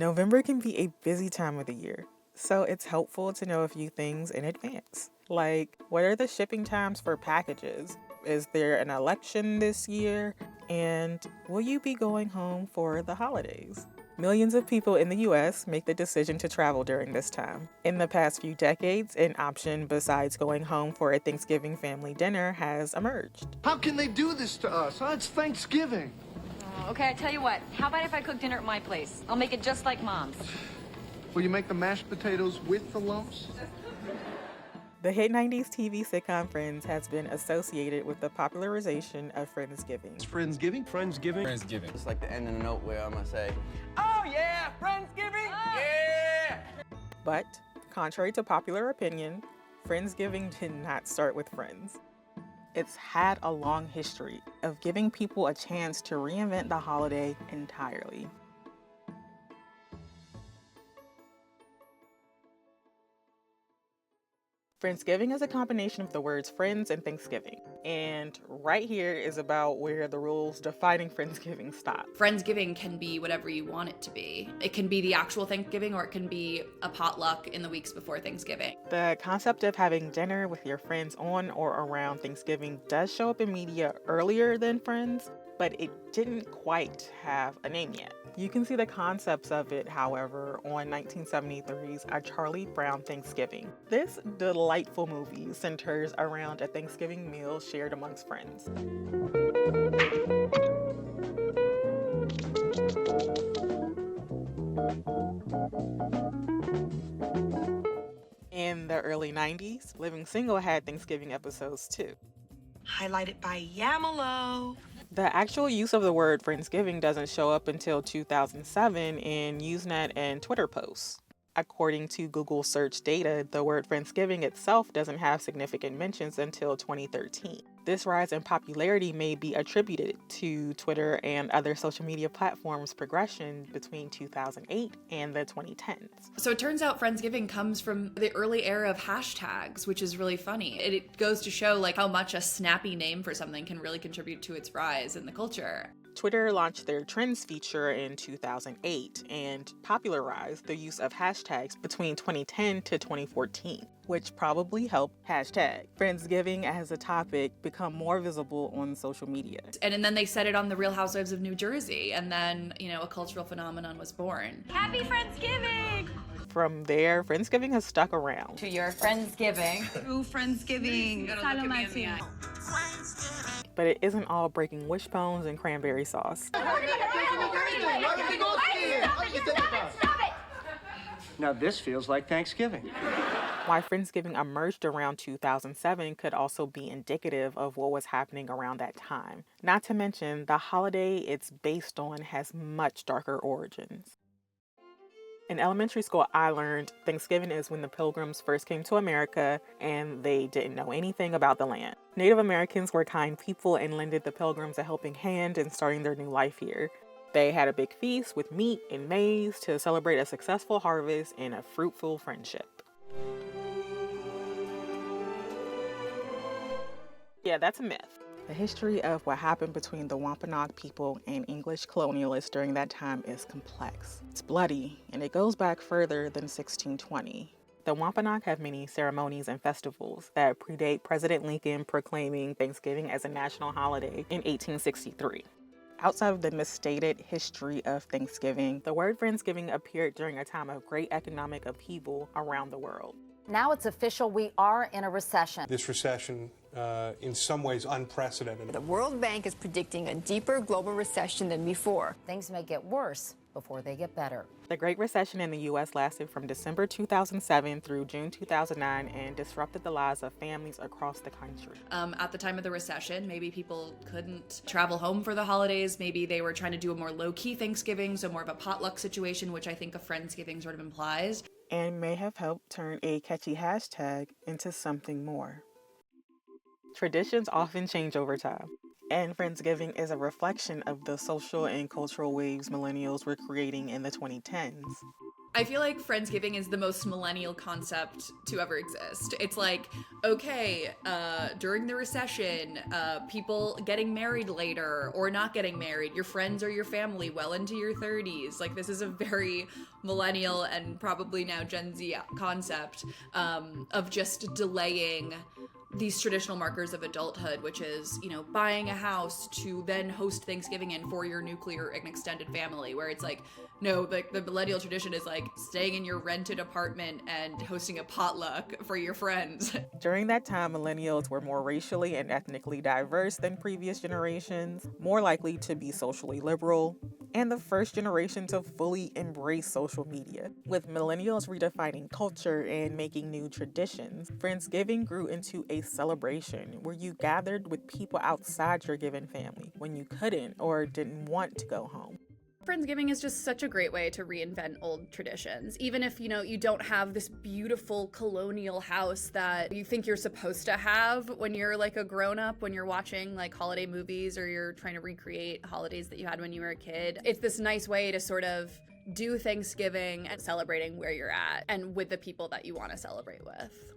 November can be a busy time of the year, so it's helpful to know a few things in advance. Like, what are the shipping times for packages? Is there an election this year? And will you be going home for the holidays? Millions of people in the US make the decision to travel during this time. In the past few decades, an option besides going home for a Thanksgiving family dinner has emerged. How can they do this to us? Huh? It's Thanksgiving. Okay, I tell you what. How about if I cook dinner at my place? I'll make it just like Mom's. Will you make the mashed potatoes with the lumps? The hit 90s TV sitcom Friends has been associated with the popularization of Friendsgiving. It's Friendsgiving? Friendsgiving? Friendsgiving. It's like the end of the note where I'm gonna say, Oh yeah, Friendsgiving? Yeah! But, contrary to popular opinion, Friendsgiving did not start with friends. It's had a long history of giving people a chance to reinvent the holiday entirely. Friendsgiving is a combination of the words friends and Thanksgiving. And right here is about where the rules defining Friendsgiving stop. Friendsgiving can be whatever you want it to be. It can be the actual Thanksgiving, or it can be a potluck in the weeks before Thanksgiving. The concept of having dinner with your friends on or around Thanksgiving does show up in media earlier than Friends, but it didn't quite have a name yet. You can see the concepts of it, however, on 1973's A Charlie Brown Thanksgiving. This delightful movie centers around a Thanksgiving meal shared amongst friends. In the early 90s, Living Single had Thanksgiving episodes too. Highlighted by Yamalo. The actual use of the word Friendsgiving doesn't show up until 2007 in Usenet and Twitter posts. According to Google search data, the word Friendsgiving itself doesn't have significant mentions until 2013. This rise in popularity may be attributed to Twitter and other social media platforms' progression between 2008 and the 2010s. So it turns out Friendsgiving comes from the early era of hashtags, which is really funny. It goes to show how much a snappy name for something can really contribute to its rise in the culture. Twitter launched their Trends feature in 2008 and popularized the use of hashtags between 2010 to 2014, which probably helped hashtag Friendsgiving as a topic become more visible on social media. And then they said it on The Real Housewives of New Jersey, and then, a cultural phenomenon was born. Happy Friendsgiving! From there, Friendsgiving has stuck around. To your Friendsgiving. True Friendsgiving. But it isn't all breaking wishbones and cranberry sauce. Now this feels like Thanksgiving. Why Friendsgiving emerged around 2007 could also be indicative of what was happening around that time. Not to mention, the holiday it's based on has much darker origins. In elementary school, I learned Thanksgiving is when the Pilgrims first came to America and they didn't know anything about the land. Native Americans were kind people and lended the Pilgrims a helping hand in starting their new life here. They had a big feast with meat and maize to celebrate a successful harvest and a fruitful friendship. Yeah, that's a myth. The history of what happened between the Wampanoag people and English colonialists during that time is complex. It's bloody, and it goes back further than 1620. The Wampanoag have many ceremonies and festivals that predate President Lincoln proclaiming Thanksgiving as a national holiday in 1863. Outside of the misstated history of Thanksgiving, the word Friendsgiving appeared during a time of great economic upheaval around the world. Now it's official, we are in a recession. This recession, in some ways, unprecedented. The World Bank is predicting a deeper global recession than before. Things may get worse before they get better. The Great Recession in the U.S. lasted from December 2007 through June 2009 and disrupted the lives of families across the country. At the time of the recession, maybe people couldn't travel home for the holidays. Maybe they were trying to do a more low-key Thanksgiving, so more of a potluck situation, which I think a Friendsgiving sort of implies. And may have helped turn a catchy hashtag into something more. Traditions often change over time, and Friendsgiving is a reflection of the social and cultural waves millennials were creating in the 2010s. I feel like Friendsgiving is the most millennial concept to ever exist. It's like, okay, during the recession, people getting married later or not getting married, your friends or your family well into your 30s. Like, this is a very millennial and probably now Gen Z concept of just delaying these traditional markers of adulthood, which is, you know, buying a house to then host Thanksgiving in for your nuclear and extended family, where it's like, no, the millennial tradition is like staying in your rented apartment and hosting a potluck for your friends. During that time, millennials were more racially and ethnically diverse than previous generations, more likely to be socially liberal, and the first generation to fully embrace social media. With millennials redefining culture and making new traditions, Friendsgiving grew into a celebration where you gathered with people outside your given family when you couldn't or didn't want to go home. Friendsgiving is just such a great way to reinvent old traditions. Even if, you know, you don't have this beautiful colonial house that you think you're supposed to have when you're like a grown-up, when you're watching like holiday movies or you're trying to recreate holidays that you had when you were a kid. It's this nice way to sort of do Thanksgiving and celebrating where you're at and with the people that you want to celebrate with.